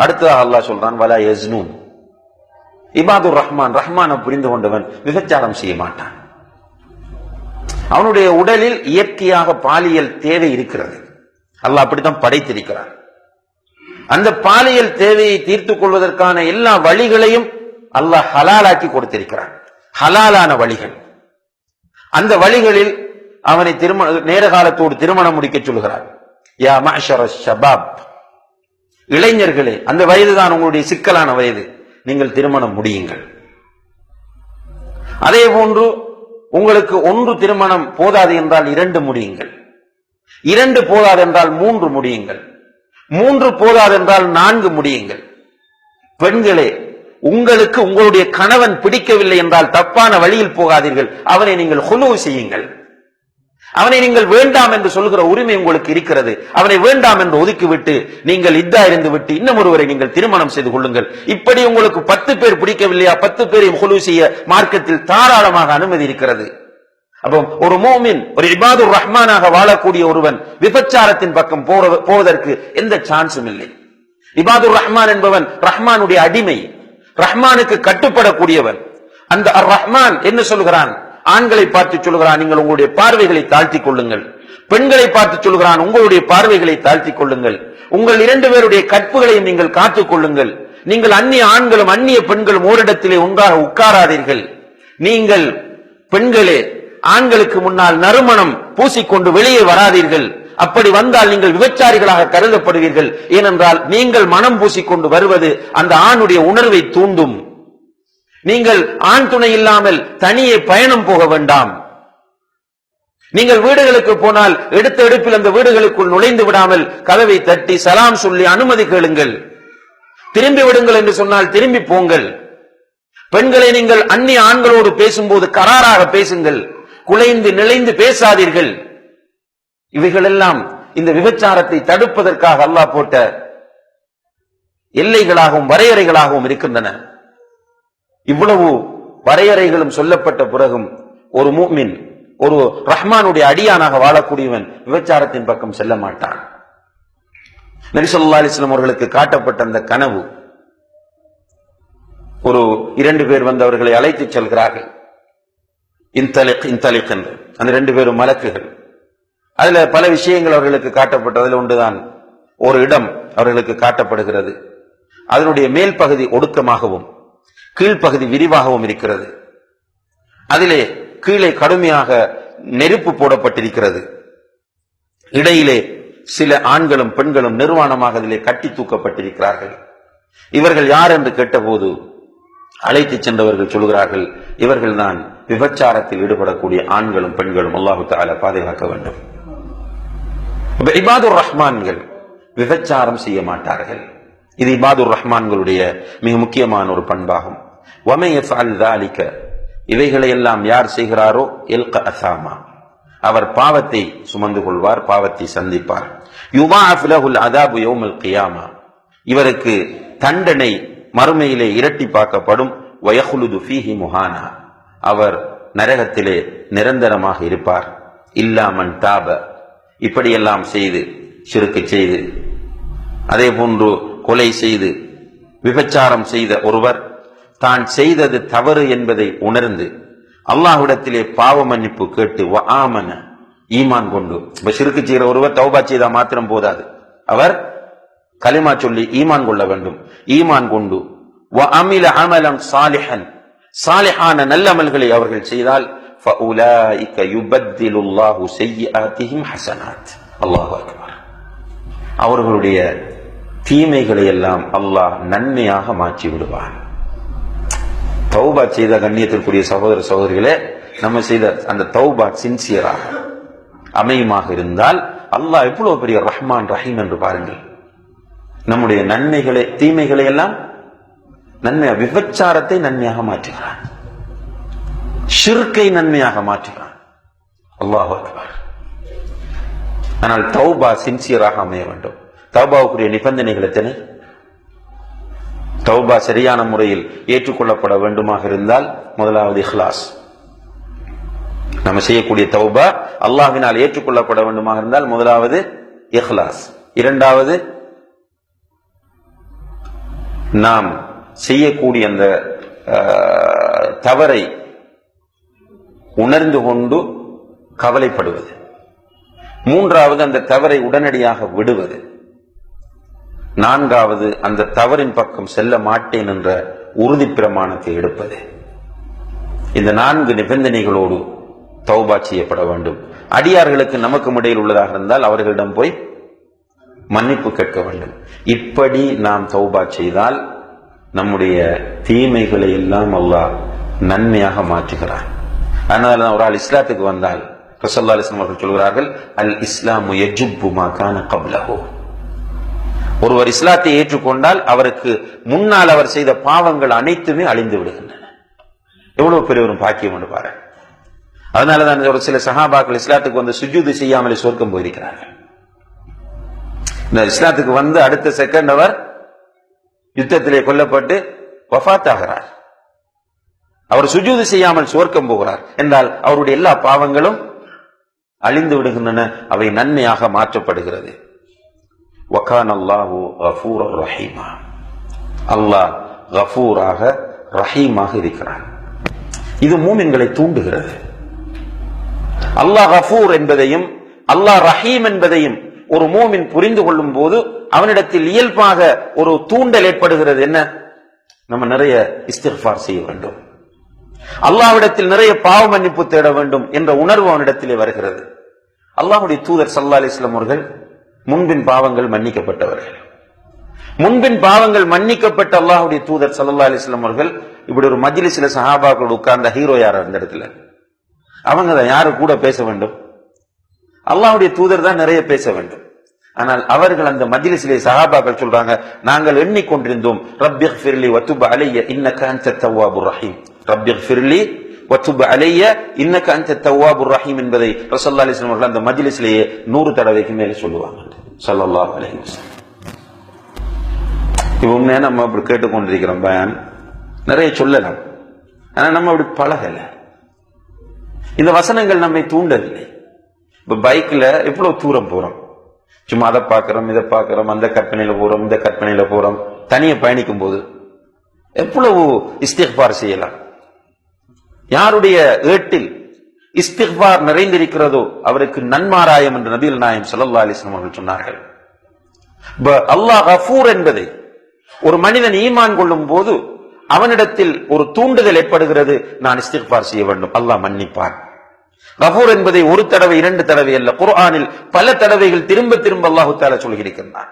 அடுத்ததாக அல்லாஹ் சொல்றான், வலா யஸ்னூன். இபாதுர் ரஹ்மான், ரஹ்மான புரிந்து கொண்டவன் விபச்சாரம் செய்ய மாட்டான். அவனுடைய உடலில் இயற்கையாக பாலியல் தேவை இருக்கிறது. அல்லாஹ் அப்படித்தான் படைத்திருக்கிறான். அந்த பாலியல் தேவையை தீர்த்துக் கொள்வதற்கான எல்லா வழிகளையும் அல்லாஹ் ஹலாலாக்கி கொடுத்திருக்கிறான். ஹலாலான வழிகள். அந்த வழிகளில் அவனை நேர காலத்தோடு திருமணம் முடிக்க சொல்கிறார். யா மஅஷர ஷபாப், இளைஞர்களே, அந்த வயதுதான் உங்களுடைய சிக்கலான வயது, நீங்கள் திருமணம் முடியுங்கள். அதே போன்று உங்களுக்கு ஒன்று திருமணம் போதாது என்றால் 2 முடியுங்கள், 2 போதாது என்றால் 3 முடியுங்கள், 3 போதாது என்றால் 4 முடியுங்கள். பெண்களே, உங்களுக்கு உங்களுடைய கணவன் பிடிக்கவில்லை என்றால் தப்பான வழியில் போகாதீர்கள், அவனை நீங்கள் ஹுலூ செய்யுங்கள். அவனை நீங்கள் வேண்டாம் என்று சொல்கிற உரிமை உங்களுக்கு இருக்கிறது. அவனை வேண்டாம் என்று ஒதுக்கிவிட்டு நீங்கள் இத்தா இருந்து விட்டு இன்னும் ஒருவரை நீங்கள் திருமணம் செய்து கொள்ளுங்கள். இப்படி உங்களுக்கு 10 பேர் பிடிக்கவில்லையா, 10 பேரையும் ஹுலூ செய்ய மார்க்கத்தில் தாராளமாக அனுமதி இருக்கிறது. அப்போ ஒரு மோமின், ஒரு இபாதுர் ரஹ்மானாக வாழக்கூடிய ஒருவன் விபச்சாரத்தின் பக்கம் போவதற்கு எந்த சான்ஸும் இல்லை. இபாதுர் ரஹ்மான் என்பவன் ரஹ்மானுடைய அடிமை, ரஹ்மானுக்கு கட்டுப்படக்கூடியவன். அந்த அர் ரஹ்மான் என்ன சொல்கிறான்? ஆண்களை பார்த்து சொல்கிறான், நீங்கள் உங்களுடைய பார்வைகளை தாழ்த்திக் கொள்ளுங்கள். பெண்களை பார்த்து சொல்கிறான், உங்களுடைய பார்வைகளை தாழ்த்திக் கொள்ளுங்கள். உங்கள் 2 பேருடைய கற்புகளையும் நீங்கள் காத்துக் கொள்ளுங்கள். நீங்கள் அந்நிய ஆண்களும் அந்நிய பெண்களும் ஓரிடத்திலே ஒன்றாக உட்காராதீர்கள். நீங்கள் பெண்களே, ஆண்களுக்கு முன்னால் நறுமணம் பூசிக்கொண்டு வெளியே வராதீர்கள். அப்படி வந்தால் நீங்கள் விபச்சாரிகளாக கருதப்படுவீர்கள். ஏனென்றால் நீங்கள் மனம் பூசிக்கொண்டு வருவது அந்த ஆணுடைய உணர்வை தூண்டும். நீங்கள் ஆண் துணை இல்லாமல் தனியே பயணம் போக வேண்டாம். நீங்கள் வீடுகளுக்கு போனால் எடுத்த எடுப்பில் அந்த வீடுகளுக்குள் நுழைந்து விடாமல் கதவை தட்டி சலாம் சொல்லி அனுமதி கேளுங்கள். திரும்பி விடுங்கள் என்று சொன்னால் திரும்பி போங்கள். பெண்களை, நீங்கள் அந்நிய ஆண்களோடு பேசும்போது கராராக பேசுங்கள், குலைந்து நிலைந்து பேசாதீர்கள். இவைகளெல்லாம் இந்த விபச்சாரத்தை தடுப்பதற்காக அல்லாஹ் போட்ட எல்லைகளாகவும் வரையறைகளாகவும் இருக்கின்றன. இவ்வளவு வரையறைகளும் சொல்லப்பட்ட பிறகும் ஒரு முஃமின், ஒரு ரஹ்மானுடைய அடியானாக வாழக்கூடியவன் விபச்சாரத்தின் பக்கம் செல்ல மாட்டான். நபி ஸல்லல்லாஹு அலைஹி வஸல்லம் அவர்களுக்கு காட்டப்பட்ட அந்த கனவு, ஒரு 2 பேர் வந்து அவர்களை அழைத்து செல்கிறார்கள். இன்தலிக் இன்தலிக் என்று அந்த 2 பேரும் மலக்குகள். அதுல பல விஷயங்கள் அவர்களுக்கு காட்டப்பட்டதில் ஒன்றுதான் ஒரு இடம் அவர்களுக்கு காட்டப்படுகிறது. அதனுடைய மேல் பகுதி ஒடுக்கமாகவும் கீழ்ப்பகுதி விரிவாகவும் இருக்கிறது. அதிலே கீழே கடுமையாக நெருப்பு போடப்பட்டிருக்கிறது. இடையிலே சில ஆண்களும் பெண்களும் நிர்வாணமாக அதிலே கட்டி தூக்கப்பட்டிருக்கிறார்கள். இவர்கள் யார் என்று கேட்டபோது அழைத்து சென்றவர்கள் சொல்கிறார்கள், இவர்கள் தான் விபச்சாரத்தில் ஈடுபடக்கூடிய ஆண்களும் பெண்களும். அல்லாஹு தஆலா பாதுகாக்க வேண்டும். இபாதுர் ரஹ்மான்கள் விபச்சாரம் செய்ய மாட்டார்கள். இது இபாதுர் ரஹ்மான்களுடைய மிக முக்கியமான ஒரு பண்பாகும். வமை யஃஅல் ذلك, இவைகளை எல்லாம் யார் செய்கிறாரோ இல்க அஸாமா, அவர் பாவத்தை சுமந்து கொள்வார், பாவத்தை சந்திப்பார். யுதாஅஃப் லஹுல் அஸாபு யௌமல் கியாமா, இவருக்கு தண்டனை மறுமையிலே இரட்டிப்பாக்கப்படும். வயஹ்லுது ஃபீஹி முஹானா, அவர் நரகத்திலே நிரந்தரமாக இருப்பார். இல்லா மன் தாப, இப்படியெல்லாம் செய்து ஷிர்க் செய்து, அதே போன்று கொலை செய்து விபச்சாரம் செய்த ஒருவர் தான் செய்தது தவறு என்பதை உணர்ந்து அல்லாஹ்விடத்திலே பாவ மன்னிப்பு கேட்டு வஆமன, ஈமான் கொண்டு. ஷிர்க் செய்கிற ஒருவர் தௌபா செய்தா மாத்திரம் போதாது, அவர் கலிமா சொல்லி ஈமான் கொள்ள வேண்டும். ஈமான் கொண்டு வஅமில அமலன் சாலிஹன், சாலிஹான நல்லமல்களை அவர்கள் செய்தால் ஃபஉலாயிக யுபத்திலுல்லாஹு ஸய்யிஆத்திஹிம் ஹஸனாத். அல்லாஹு அக்பர். அவர்களுடைய தீமைகளை எல்லாம் அல்லாஹ் நன்மையாக மாற்றி விடுவான். தௌபா செய்த கண்ணியத்திற்குரிய சகோதர சகோதரிகளே, நம்ம செய்த அந்த தௌபா சின்சியராக அமையுமாக இருந்தால் அல்லாஹ் எவ்வளவு பெரிய ரஹ்மான் ரஹீம் என்று பாருங்கள். நம்முடைய நன்மைகளை தீமைகளை எல்லாம் நன்மையாக, விபச்சாரத்தை நன்மையாக மாற்றுகிறான், ஷிர்கை நன்மையாக மாற்றுகிறான். அல்லாஹு அக்பர். ஆனால் தௌபா சின்சியராக அமைய வேண்டும். தௌபாவுக்குரிய நிபந்தனைகள் எத்தனை? தௌபா சரியான முறையில் ஏற்றுக்கொள்ளப்பட வேண்டுமாக இருந்தால் முதலாவது இஹ்லாஸ். நம்ம செய்யக்கூடிய தௌபா அல்லாஹ்வினால் ஏற்றுக்கொள்ளப்பட வேண்டுமாக இருந்தால் முதலாவது இஹ்லாஸ், இரண்டாவது நாம் செய்யக்கூடிய அந்த தவறை உணர்ந்து கொண்டு கவலைப்படுவது. மூன்றாவது, அந்த தவறை உடனடியாக விடுவது. நான்காவது, அந்த தவறின் பக்கம் செல்ல மாட்டேன் என்ற உறுதி பிரமாணத்தை எடுப்பது. இந்த 4 நிபந்தனைகளோடு தௌபா செய்யப்பட வேண்டும். அடியார்களுக்கு நமக்கும் இடையில் உள்ளதாக இருந்தால் அவர்களிடம் போய் மன்னிப்பு கேட்க வேண்டும். இப்படி நாம் தௌபா செய்தால் நம்முடைய தீமைகளை எல்லாம் அல்லாஹ் நன்மையாக மாற்றுகிறார். அதனால ஒரு ஆள் இஸ்லாத்துக்கு வந்தால் ரசூலுல்லாஹி அலைஹி வஸல்லம் அவர்கள் சொல்கிறார்கள், அல் இஸ்லாமு யஜுப்பு மா கான கப்லஹு. ஒருவர் இஸ்லாத்தை ஏற்றுக்கொண்டால் அவருக்கு முன்னால் அவர் செய்த பாவங்கள் அனைத்துமே அழிந்து விடுகின்றன. எவ்வளவு பெரிய ஒரு பாக்கியம் என்று பாரு. அதனாலதான் ஒரு சில சஹாபாக்கள் இஸ்லாத்துக்கு வந்து சுஜூது செய்யாமலே சொர்க்கம் போயிருக்கிறார்கள். இந்த இஸ்லாத்துக்கு வந்து அடுத்த செகண்ட் அவர் யுத்தத்திலே கொல்லப்பட்டு வஃபாத் ஆகிறார். அவர் சுஜூது செய்யாமல் சுவர்க்கம் போகிறார் என்றால் அவருடைய எல்லா பாவங்களும் அழிந்து விடுகின்றன, அவை நன்மையாக மாற்றப்படுகிறது. வகான அல்லாஹு கஃபூரர் ரஹீமா. அல்லாஹ் கஃபூராக ரஹீமாக இருக்கிறார். இது மூமின்களை தூண்டுகிறது. அல்லாஹ் கஃபூர் என்பதையும் அல்லாஹ் ரஹீம் என்பதையும் ஒரு மூமின் புரிந்து கொள்ளும் போது அவனிடத்தில் இயல்பாக ஒரு தூண்டல் ஏற்படுகிறது. என்ன? நம்ம நிறைய இஸ்திக்ஃபார் செய்ய வேண்டும், அல்லாஹ்விடத்தில் நிறைய பாவ மன்னிப்பு தேட வேண்டும் என்ற உணர்வு அவனிடத்திலே வருகிறது. அல்லாஹ்வுடைய தூதர் ஸல்லல்லாஹு அலைஹி வஸல்லம் அவர்கள் முன்பின் பாவங்கள் மன்னிக்கப்பட்டவர்கள். முன்பின் பாவங்கள் மன்னிக்கப்பட்ட அல்லாஹ்வுடைய தூதர் ஸல்லல்லாஹு அலைஹி வஸல்லம் அவர்கள் இப்படி ஒரு மஜ்லிஸ்ல சஹாபாக்கள் உட்கார்ந்த ஹீரோ யார் அந்த இடத்துல? அவங்க தான் யாரு கூட பேச வேண்டும்? அல்லாஹ்வுடைய தூதர் தான் நிறைய பேச வேண்டும். ஆனால் அவர்கள் அந்த மஜ்லிஸிலே சஹாபாக்கள் சொல்றாங்க, நாங்கள் எண்ணிக்கொண்டிருந்தோம், ரப்பிக்ஃபிர்லி வதுப் அலைய இன்னக அன்தத் தவ்வாபுர் ரஹீம். ரப்பிக்ஃபிர்லி வதுப் அலைய இன்னக அன்தத் தவ்வாபுர் ரஹீம் என்பதை ரசூலுல்லாஹி அலைஹி வஸல்லம் அவர்கள் அந்த மஜ்லிஸிலேயே 100 தடவைக்கு மேலே சொல்லுவாங்க ஸல்லல்லாஹு அலைஹி வஸல்லம். இப்போ உண்மையா நம்ம அப்படி கேட்டுக்கொண்டிருக்கிறோம் பயான், நிறைய சொல்லலாம், ஆனா நம்ம அப்படி பழகல. இந்த வசனங்கள் நம்மை தூண்டவில்லை. இப்ப பைக்ல எவ்வளவு தூரம் போறோம், சும்மா அதை பார்க்கிறோம், இதை பார்க்கிறோம், அந்த கற்பனையில போறோம், இந்த கற்பனையில போறோம். தனியே பயணிக்கும் போது எவ்வளவு இஸ்திக்பார் செய்யலாம். யாருடைய ஏட்டில் இஸ்திக்பார் நிறைந்திருக்கிறதோ அவருக்கு நன்மாராயம் என்று நபிகள் நாயகம் ஸல்லல்லாஹு அலைஹி வஸல்லம் அவர்கள் சொன்னார்கள். அல்லாஹ் கஃபூர் என்பதை ஒரு மனிதன் ஈமான் கொள்ளும் போது அவனிடத்தில் ஒரு தூண்டுதல் ஏற்படுகிறது, நான் இஸ்திக்பார் செய்ய வேண்டும், அல்லாஹ் மன்னிப்பார். கஃபூர் என்பதை ஒரு தடவை 2 தடவை அல்ல, குர்ஆனில் பல தடவைகள் திரும்ப திரும்ப அல்லாஹ் தஆலா சொல்கிறான்.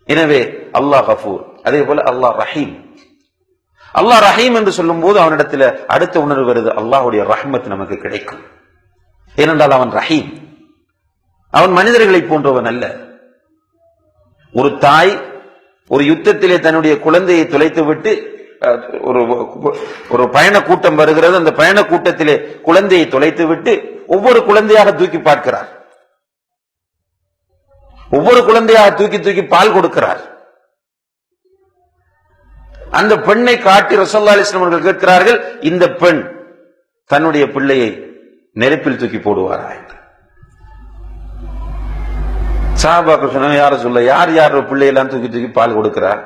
எனவே அல்லாஹ் கஃபூர். அதே போல அல்லாஹ் ரஹீம். அல்லாஹ் ரஹீம் என்று சொல்லும் போது அவனிடத்தில் அடுத்த உணர்வு வருது, அல்லாஹ்வுடைய ரஹ்மத் நமக்கு கிடைக்கும். ஏனென்றால் அவன் ரஹீம், அவன் மனிதர்களை போன்றவன் அல்ல. ஒரு தாய் ஒரு யுத்தத்திலே தன்னுடைய குழந்தையை தொலைத்து விட்டு ஒரு பயண கூட்டம் வருகிறது, அந்த பயண கூட்டத்திலே குழந்தையை தொலைத்து விட்டு ஒவ்வொரு குழந்தையாக தூக்கி பார்க்கிறார், ஒவ்வொரு குழந்தையாக தூக்கி தூக்கி பால் கொடுக்கிறார். அந்த பெண்ணை காட்டி ரசூலுல்லாஹி அலைஹி வஸல்லம் அவர்கள் கேட்கிறார்கள், இந்த பெண் தன்னுடைய பிள்ளையை நெருப்பில் தூக்கி போடுவாரா என்று. சஹாபாக்கள் சொன்னாங்க, யார சொல்ல, யார் யார் பிள்ளையெல்லாம் தூக்கி தூக்கி பால் கொடுக்கிறார்,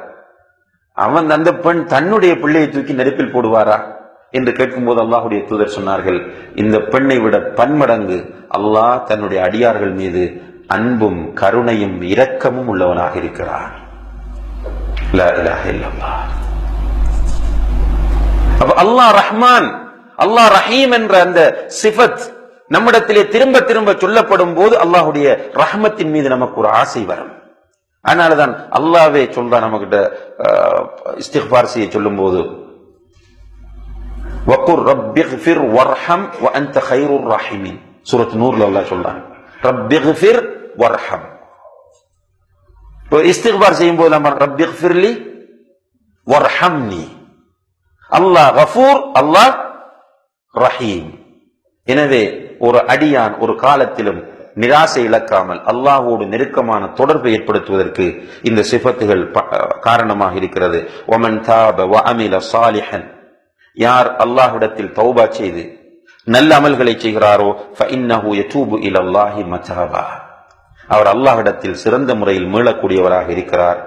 அவன் அந்த பெண் தன்னுடைய பிள்ளையை தூக்கி நெருப்பில் போடுவாரா என்று கேட்கும்போது அல்லாஹ்வுடைய தூதர் சொன்னார்கள், இந்த பெண்ணை விட பன்மடங்கு அல்லாஹ் தன்னுடைய அடியார்கள் மீது அன்பும் கருணையும் இரக்கமும் உள்ளவனாக இருக்கிறார். லா இலாஹ இல்லல்லாஹ். அப்ப அல்லாஹ் ரஹ்மான், அல்லாஹ் ரஹீம் என்ற அந்த சிஃபத் நம்மிடத்திலே திரும்ப திரும்ப சொல்லப்படும் போது அல்லாஹ்வுடைய ரஹ்மத்தின் மீது நமக்கு ஒரு ஆசை வரும். அதனாலதான் அல்லாஹ்வே சொல்றான் நம்ம கிட்ட இஸ்திக்பார் செய்ய சொல்லும் போது, வகுர் ரப்பிக்ஃபிர் வர்ஹம் வ அன்த கைருர் ரஹீமின். சூரத் நூர்ல அல்லாஹ் சொல்றான், ரப்பிக்ஃபிர் வர்ஹம். இப்போ இஸ்திக்பார் செய்யும் போது நம்ம ரப்பிக்ஃபிர்லி வர்ஹம்னி. அல்லாஹ் கஃபூர், அல்லாஹ் ரஹீம். எனவே ஒரு அடியான் ஒரு காலத்திலும் நிராசை இழக்காமல் அல்லாஹ்வோடு நெருக்கமான தொடர்பை ஏற்படுத்துவதற்கு இந்த சிஃபத்துகள் காரணமாக இருக்கிறது. ஒமன் தாப வ அமில சாலிஹன், யார் அல்லாஹ்விடத்தில் தௌபா செய்து நல்ல அமல்களை செய்கிறாரோ ஃபஇன்னஹு யதூபு இலல்லாஹி மதாபா, அவர் அல்லாஹ்விடத்தில் சிறந்த முறையில் மீளக்கூடியவராக இருக்கிறார்.